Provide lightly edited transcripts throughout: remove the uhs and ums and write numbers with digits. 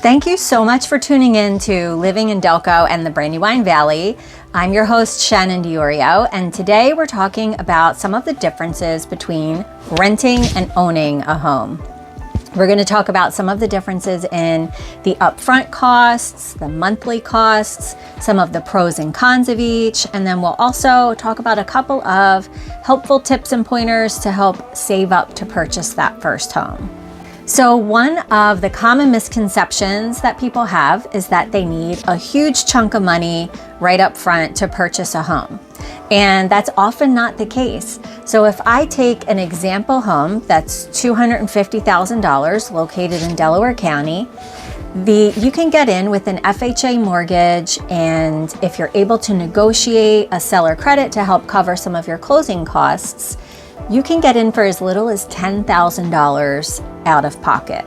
Thank you so much for tuning in to Living in Delco and the Brandywine Valley. I'm your host, Shannon Diiorio, and today we're talking about some of the differences between renting and owning a home. We're going to talk about some of the differences in the upfront costs, the monthly costs, some of the pros and cons of each, and then we'll also talk about a couple of helpful tips and pointers to help save up to purchase that first home. So one of the common misconceptions that people have is that they need a huge chunk of money right up front to purchase a home. And that's often not the case. So if I take an example home that's $250,000 located in Delaware County, you can get in with an FHA mortgage, and if you're able to negotiate a seller credit to help cover some of your closing costs, you can get in for as little as $10,000 out of pocket.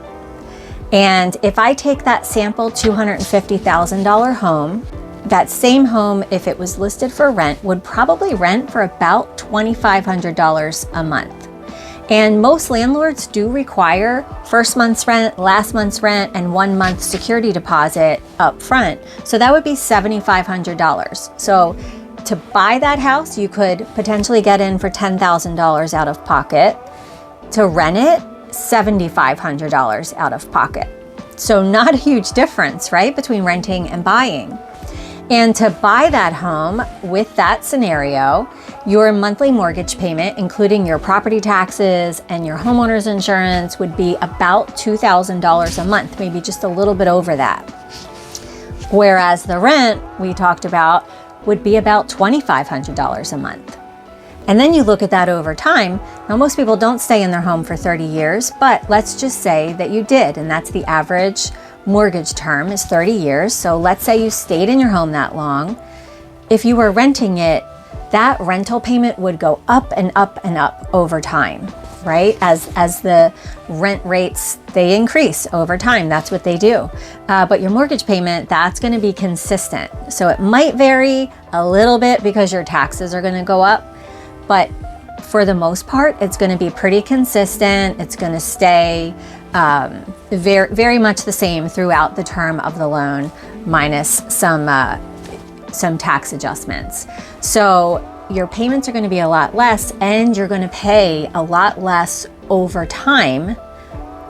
And if I take that sample $250,000 home, that same home, if it was listed for rent, would probably rent for about $2,500 a month. And most landlords do require first month's rent, last month's rent, and 1 month security deposit up front. So that would be $7,500. So to buy that house, you could potentially get in for $10,000 out of pocket. To rent it, $7,500 out of pocket. So not a huge difference, right, between renting and buying. And to buy that home with that scenario, your monthly mortgage payment, including your property taxes and your homeowner's insurance, would be about $2,000 a month, maybe just a little bit over that. Whereas the rent we talked about would be about $2,500 a month. And then you look at that over time. Now, most people don't stay in their home for 30 years, but let's just say that you did, and that's the average mortgage term is 30 years. So let's say you stayed in your home that long. If you were renting it, that rental payment would go up and up and up over time, right? As the rent rates, they increase over time. That's what they do. But your mortgage payment, that's going to be consistent. So it might vary a little bit because your taxes are going to go up, but for the most part, it's going to be pretty consistent. It's going to stay very, very much the same throughout the term of the loan, minus some tax adjustments. So your payments are going to be a lot less, and you're going to pay a lot less over time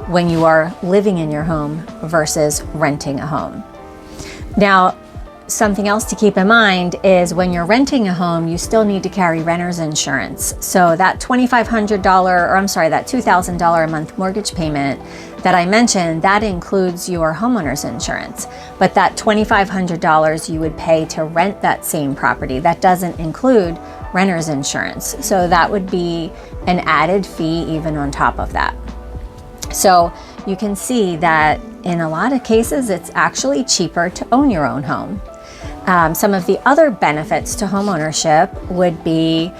when you are living in your home versus renting a home. Now, something else to keep in mind is when you're renting a home, you still need to carry renter's insurance. So that that $2,000 a month mortgage payment that I mentioned, that includes your homeowner's insurance. But that $2,500 you would pay to rent that same property, that doesn't include renter's insurance. So that would be an added fee even on top of that. So you can see that in a lot of cases, it's actually cheaper to own your own home. Some of the other benefits to homeownership would be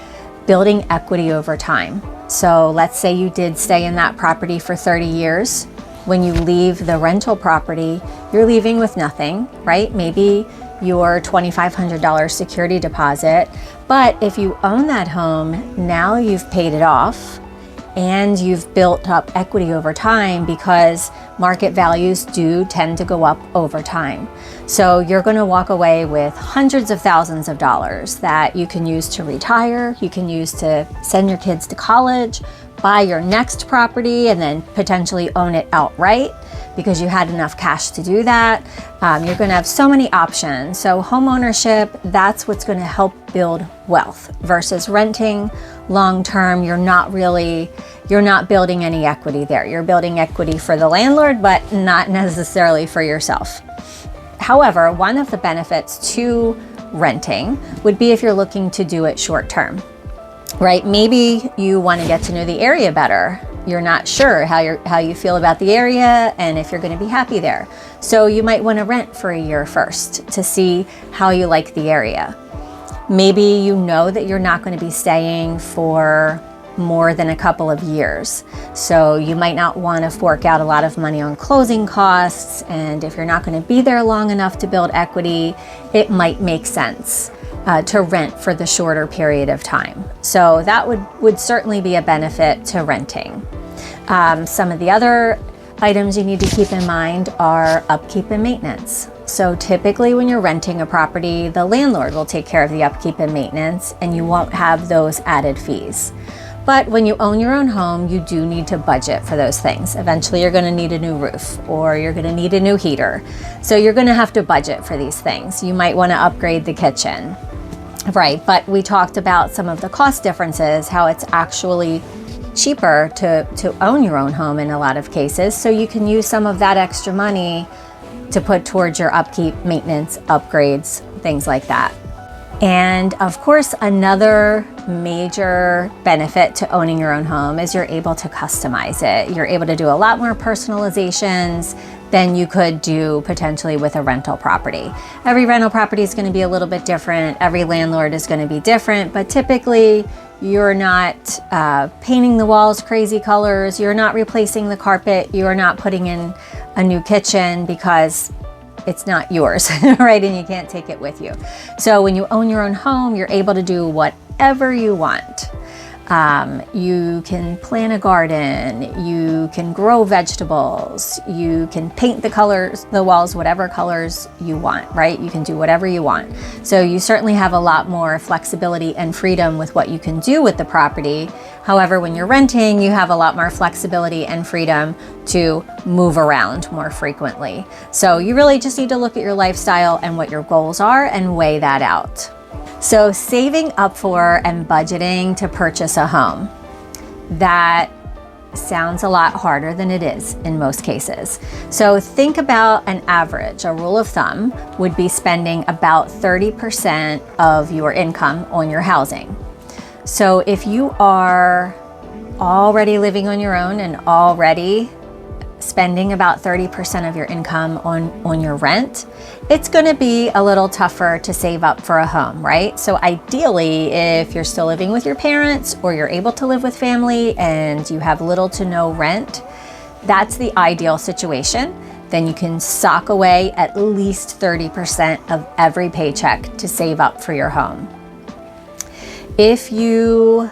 building equity over time. So let's say you did stay in that property for 30 years. When you leave the rental property, you're leaving with nothing, right? Maybe your $2,500 security deposit. But if you own that home, now you've paid it off and you've built up equity over time, because market values do tend to go up over time. So you're going to walk away with hundreds of thousands of dollars that you can use to retire, you can use to send your kids to college, buy your next property, and then potentially own it outright because you had enough cash to do that. You're going to have so many options. So home ownership, that's what's going to help build wealth versus renting long term. You're not building any equity there. You're building equity for the landlord, but not necessarily for yourself. However, one of the benefits to renting would be if you're looking to do it short term, right? Maybe you want to get to know the area better. You're not sure how you feel about the area and if you're going to be happy there. So you might want to rent for a year first to see how you like the area. Maybe you know that you're not going to be staying for more than a couple of years. So you might not want to fork out a lot of money on closing costs. And if you're not going to be there long enough to build equity, it might make sense to rent for the shorter period of time. So that would certainly be a benefit to renting. Some of the other items you need to keep in mind are upkeep and maintenance. So typically when you're renting a property, the landlord will take care of the upkeep and maintenance, and you won't have those added fees. But when you own your own home, you do need to budget for those things. Eventually you're going to need a new roof, or you're going to need a new heater. So you're going to have to budget for these things. You might want to upgrade the kitchen. Right, but we talked about some of the cost differences, how it's actually cheaper to own your own home in a lot of cases. So you can use some of that extra money to put towards your upkeep, maintenance, upgrades, things like that. And of course, another major benefit to owning your own home is you're able to customize it. You're able to do a lot more personalizations than you could do potentially with a rental property. Every rental property is going to be a little bit different. Every landlord is going to be different, but typically you're not painting the walls crazy colors. You're not replacing the carpet. You're not putting in a new kitchen because it's not yours, right? And you can't take it with you. So when you own your own home, you're able to do whatever you want. You can plant a garden, you can grow vegetables, you can paint the walls, whatever colors you want, right? You can do whatever you want. So you certainly have a lot more flexibility and freedom with what you can do with the property. However, when you're renting, you have a lot more flexibility and freedom to move around more frequently. So you really just need to look at your lifestyle and what your goals are and weigh that out. So saving up for and budgeting to purchase a home, that sounds a lot harder than it is in most cases. So think about an average. A rule of thumb would be spending about 30% of your income on your housing. So if you are already living on your own and already spending about 30% of your income on your rent, it's going to be a little tougher to save up for a home, right? So ideally, if you're still living with your parents or you're able to live with family and you have little to no rent, that's the ideal situation. Then you can sock away at least 30% of every paycheck to save up for your home. If you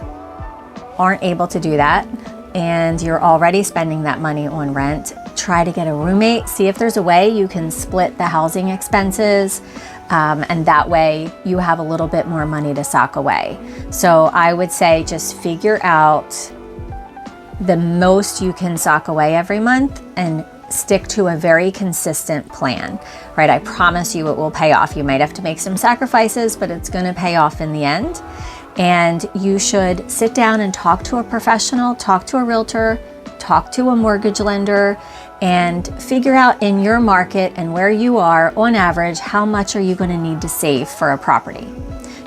aren't able to do that, and you're already spending that money on rent, try to get a roommate. See if there's a way you can split the housing expenses, and that way you have a little bit more money to sock away. So I would say just figure out the most you can sock away every month and stick to a very consistent plan, right? I promise you it will pay off. You might have to make some sacrifices, but it's going to pay off in the end. And you should sit down and talk to a professional, talk to a realtor, talk to a mortgage lender, and figure out in your market and where you are on average, how much are you going to need to save for a property.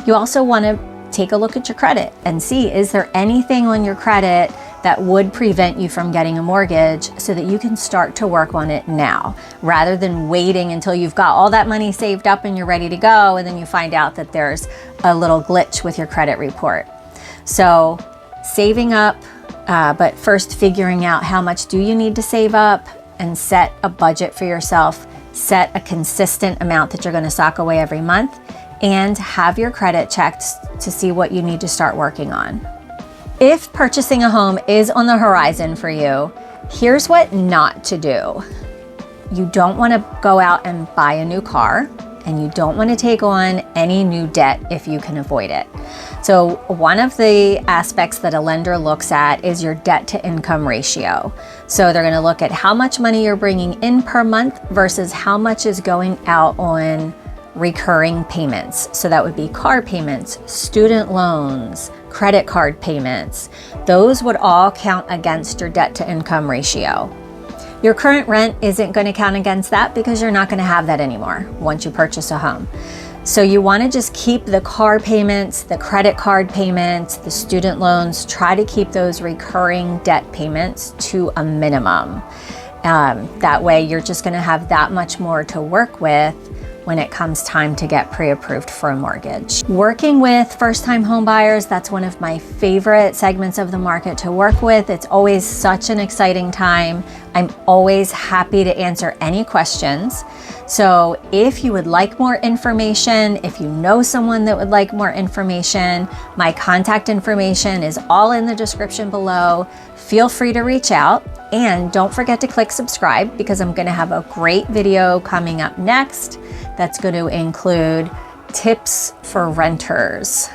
You also want to take a look at your credit and see, is there anything on your credit that would prevent you from getting a mortgage so that you can start to work on it now, rather than waiting until you've got all that money saved up and you're ready to go, and then you find out that there's a little glitch with your credit report. So saving up, but first figuring out how much do you need to save up and set a budget for yourself, set a consistent amount that you're going to sock away every month, and have your credit checked to see what you need to start working on. If purchasing a home is on the horizon for you, here's what not to do. You don't want to go out and buy a new car, and you don't want to take on any new debt if you can avoid it. So one of the aspects that a lender looks at is your debt to income ratio. So they're going to look at how much money you're bringing in per month versus how much is going out on recurring payments. So that would be car payments, student loans, credit card payments. Those would all count against your debt to income ratio. Your current rent isn't going to count against that because you're not going to have that anymore once you purchase a home. So you want to just keep the car payments, the credit card payments, the student loans, try to keep those recurring debt payments to a minimum. That way you're just going to have that much more to work with when it comes time to get pre-approved for a mortgage. Working with first-time home buyers, that's one of my favorite segments of the market to work with. It's always such an exciting time. I'm always happy to answer any questions. So if you would like more information, if you know someone that would like more information, my contact information is all in the description below. Feel free to reach out, and don't forget to click subscribe, because I'm going to have a great video coming up next that's going to include tips for renters.